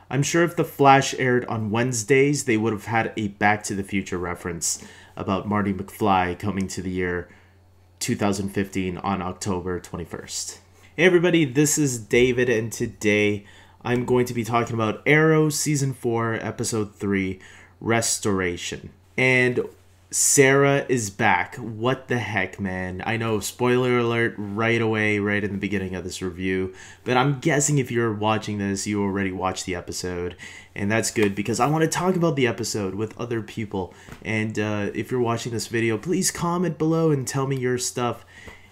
I'm sure if The Flash aired on Wednesdays, they would have had a Back to the Future reference about Marty McFly coming to the year 2015 on October 21st. Hey everybody, this is David, and today I'm going to be talking about Arrow Season 4, Episode 3, Restoration. And Sara is back. What the heck, man? I know, spoiler alert right away, right in the beginning of this review, but I'm guessing if you're watching this, you already watched the episode, and that's good because I want to talk about the episode with other people. And if you're watching this video, please comment below and tell me your stuff,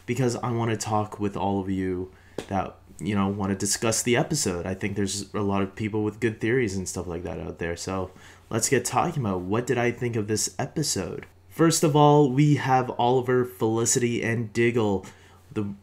because I want to talk with all of you that, you know, want to discuss the episode. I think there's a lot of people with good theories and stuff like that out there, so let's get talking about what did I think of this episode. First of all, we have Oliver, Felicity, and Diggle.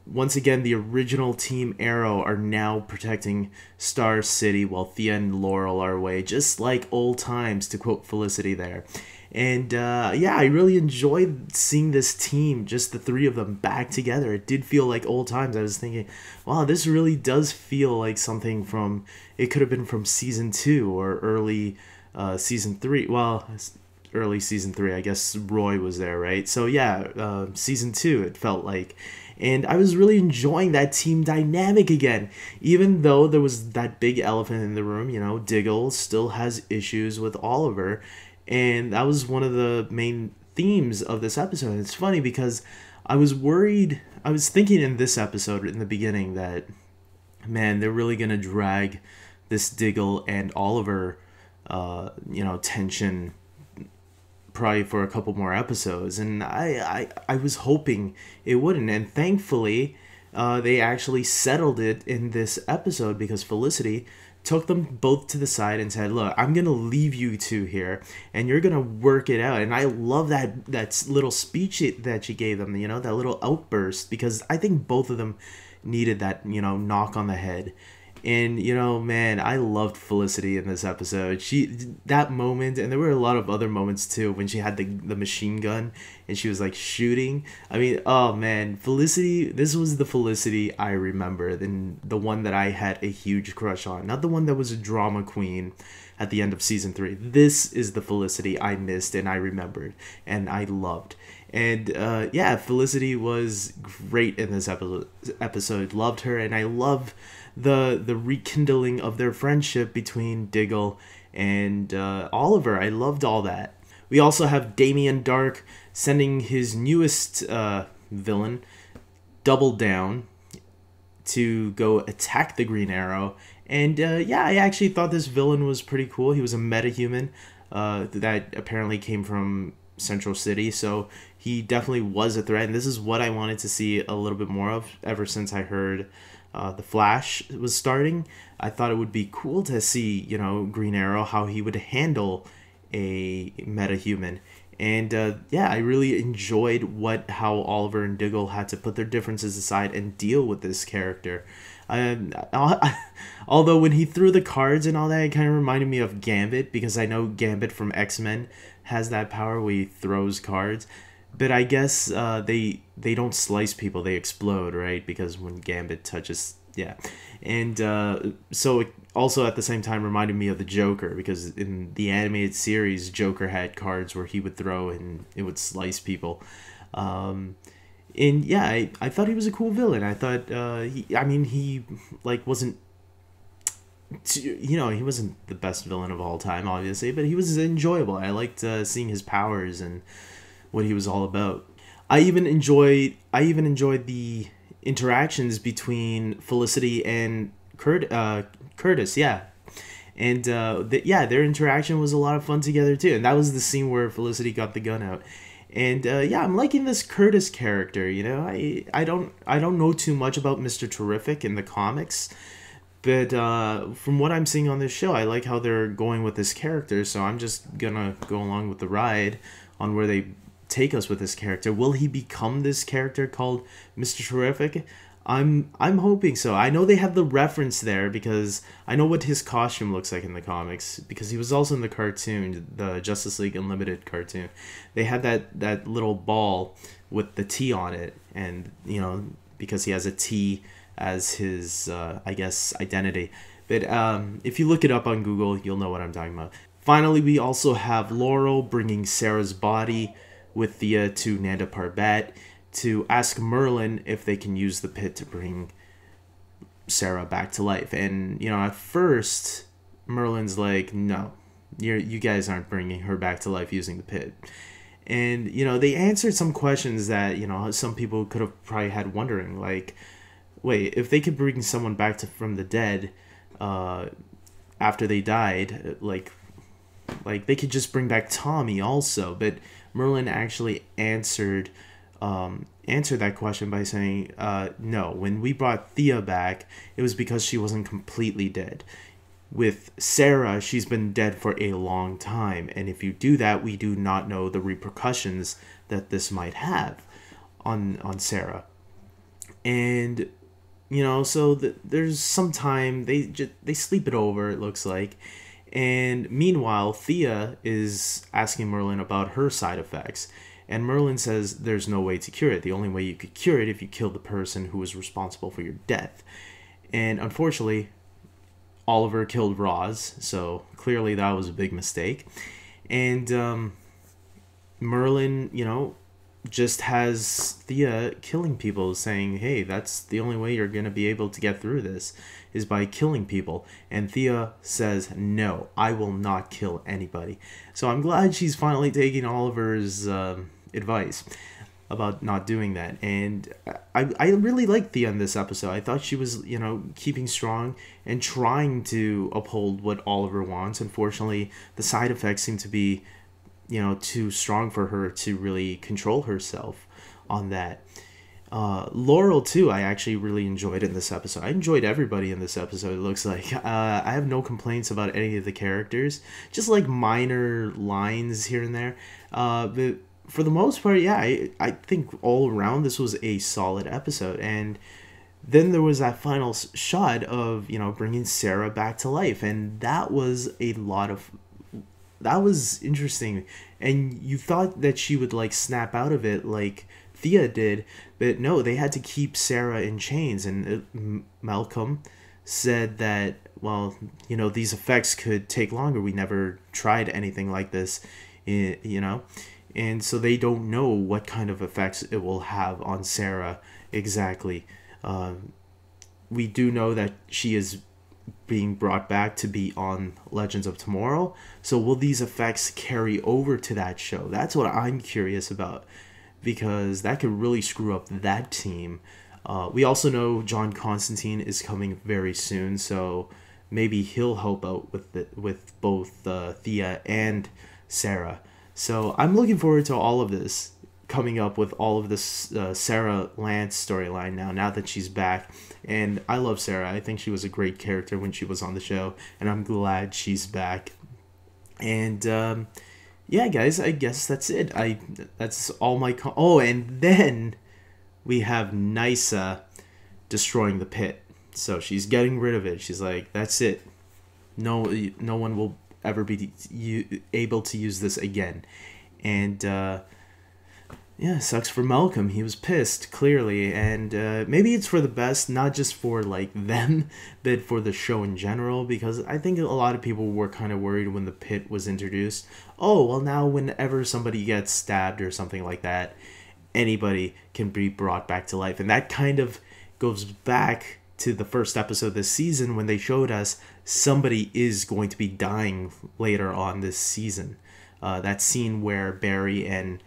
Once again, the original Team Arrow are now protecting Star City while Thea and Laurel are away, just like old times, to quote Felicity there. And yeah, I really enjoyed seeing this team, just the three of them back together. It did feel like old times. I was thinking, wow, this really does feel like something from, it could have been from Season 2 or early Season 3. Well, early Season 3, I guess Roy was there, right? So yeah, Season 2 it felt like. And I was really enjoying that team dynamic again. Even though there was that big elephant in the room, you know, Diggle still has issues with Oliver. And that was one of the main themes of this episode. It's funny because I was worried, I was thinking in this episode in the beginning that, man, they're really going to drag this Diggle and Oliver, you know, tension probably for a couple more episodes. And I was hoping it wouldn't. And thankfully, they actually settled it in this episode because Felicity took them both to the side and said, look, I'm going to leave you two here and you're going to work it out. And I love that little speech that she gave them, you know, that little outburst, because I think both of them needed that, you know, knock on the head. And, you know, man, I loved Felicity in this episode. That moment, and there were a lot of other moments too, when she had the machine gun and she was like shooting. I mean, oh man, Felicity, this was the Felicity I remember, and the one that I had a huge crush on. Not the one that was a drama queen at the end of Season 3. This is the Felicity I missed and I remembered and I loved. And yeah, Felicity was great in this episode. Loved her, and I love the rekindling of their friendship between Diggle and Oliver. I loved all that. We also have Damien Dark sending his newest villain, Double Down, to go attack the Green Arrow. And yeah, I actually thought this villain was pretty cool. He was a metahuman that apparently came from Central City, so he definitely was a threat. And this is what I wanted to see a little bit more of ever since I heard The Flash was starting. I thought it would be cool to see, you know, Green Arrow, how he would handle a metahuman. And yeah, I really enjoyed how Oliver and Diggle had to put their differences aside and deal with this character. Although when he threw the cards and all that, it kind of reminded me of Gambit, because I know Gambit from X-Men has that power where he throws cards. But I guess they don't slice people, they explode, right? Because when Gambit touches, yeah. And so it also at the same time reminded me of the Joker, because in the animated series, Joker had cards where he would throw and it would slice people. And yeah, I thought he was a cool villain. I thought, he like wasn't, you know, he wasn't the best villain of all time, obviously, but he was enjoyable. I liked seeing his powers and what he was all about. I even enjoyed the interactions between Felicity and Curtis, yeah. And yeah, their interaction was a lot of fun together too. And that was the scene where Felicity got the gun out. And yeah, I'm liking this Curtis character. You know, I don't know too much about Mr. Terrific in the comics, but from what I'm seeing on this show, I like how they're going with this character. So I'm just gonna go along with the ride on where they take us with this character. Will he become this character called Mr. Terrific? I'm hoping so. I know they have the reference there because I know what his costume looks like in the comics, because he was also in the cartoon, the Justice League Unlimited cartoon. They had that little ball with the T on it, and you know, because he has a T as his I guess identity. But if you look it up on Google, you'll know what I'm talking about. Finally, we also have Laurel bringing Sara's body with Thea to Nanda Parbat to ask Merlin if they can use the pit to bring Sara back to life. And, at first, Merlin's like, no, you guys aren't bringing her back to life using the pit. And, they answered some questions that, some people could have probably had wondering, like, wait, if they could bring someone back from the dead after they died, like they could just bring back Tommy also. But Merlin actually answered that question by saying, no, when we brought Thea back, it was because she wasn't completely dead. With Sara, she's been dead for a long time, and if you do that, we do not know the repercussions that this might have on Sara. And so there's some time they sleep it over, it looks like. And meanwhile, Thea is asking Merlin about her side effects. And Merlin says there's no way to cure it. The only way you could cure it if you killed the person who was responsible for your death. And unfortunately, Oliver killed Roz, so clearly that was a big mistake. And Merlin, just has Thea killing people, saying, hey, that's the only way you're going to be able to get through this, is by killing people. And Thea says, no, I will not kill anybody. So I'm glad she's finally taking Oliver's advice about not doing that. And I really liked Thea in this episode. I thought she was, keeping strong and trying to uphold what Oliver wants. Unfortunately, the side effects seem to be, too strong for her to really control herself on that. Laurel, too, I actually really enjoyed in this episode. I enjoyed everybody in this episode, it looks like. I have no complaints about any of the characters. Just like minor lines here and there. But for the most part, yeah, I think all around this was a solid episode. And then there was that final shot of, bringing Sara back to life. And that was that was interesting. And you thought that she would, snap out of it like Thea did. But no, they had to keep Sara in chains. And Malcolm said that, well, these effects could take longer. We never tried anything like this, And so they don't know what kind of effects it will have on Sara exactly. We do know that she is being brought back to be on Legends of Tomorrow. So will these effects carry over to that show? That's what I'm curious about, because that could really screw up that team. We also know John Constantine is coming very soon, so maybe he'll help out with both Thea and Sara. So I'm looking forward to all of this coming up with all of this Sara Lance storyline now that she's back. And I love Sara. I think she was a great character when she was on the show, and I'm glad she's back. And yeah, guys, I guess that's it. That's all my and then we have Nysa destroying the pit. So she's getting rid of it. She's like, that's it. No one will ever be able to use this again. And yeah, sucks for Malcolm. He was pissed, clearly. And maybe it's for the best, not just for them, but for the show in general, because I think a lot of people were kind of worried when the pit was introduced. Oh, well, now whenever somebody gets stabbed or something like that, anybody can be brought back to life. And that kind of goes back to the first episode this season, when they showed us somebody is going to be dying later on this season. That scene where Barry and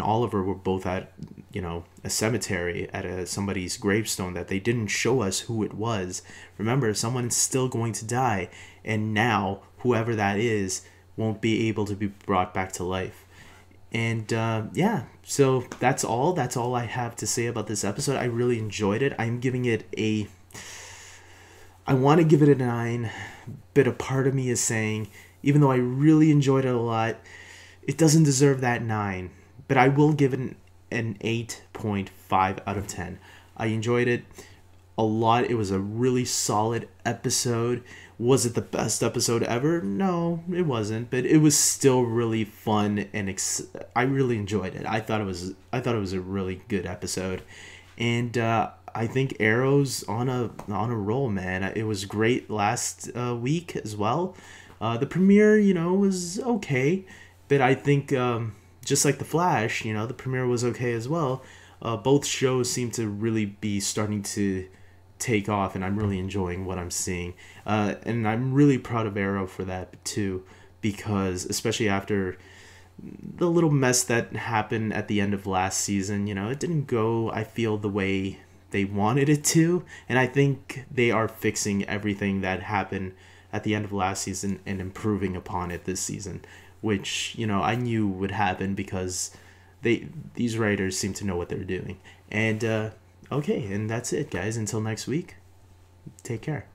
Oliver were both at, a cemetery at somebody's gravestone that they didn't show us who it was. Remember, someone's still going to die, and now whoever that is won't be able to be brought back to life. And yeah, so that's all I have to say about this episode. I really enjoyed it. I'm giving it I want to give it a 9, but a part of me is saying, even though I really enjoyed it a lot, it doesn't deserve that 9. But I will give it an 8.5 out of 10. I enjoyed it a lot. It was a really solid episode. Was it the best episode ever? No, it wasn't. But it was still really fun, and I really enjoyed it. I thought it was a really good episode. And I think Arrow's on a roll, man. It was great last week as well. The premiere, was okay, but I think just like the Flash, the premiere was okay as well. Both shows seem to really be starting to take off, and I'm really enjoying what I'm seeing. And I'm really proud of Arrow for that too, because especially after the little mess that happened at the end of last season, it didn't go, I feel, the way they wanted it to. And I think they are fixing everything that happened at the end of last season and improving upon it this season, which, I knew would happen because these writers seem to know what they're doing. And okay, and that's it, guys. Until next week, take care.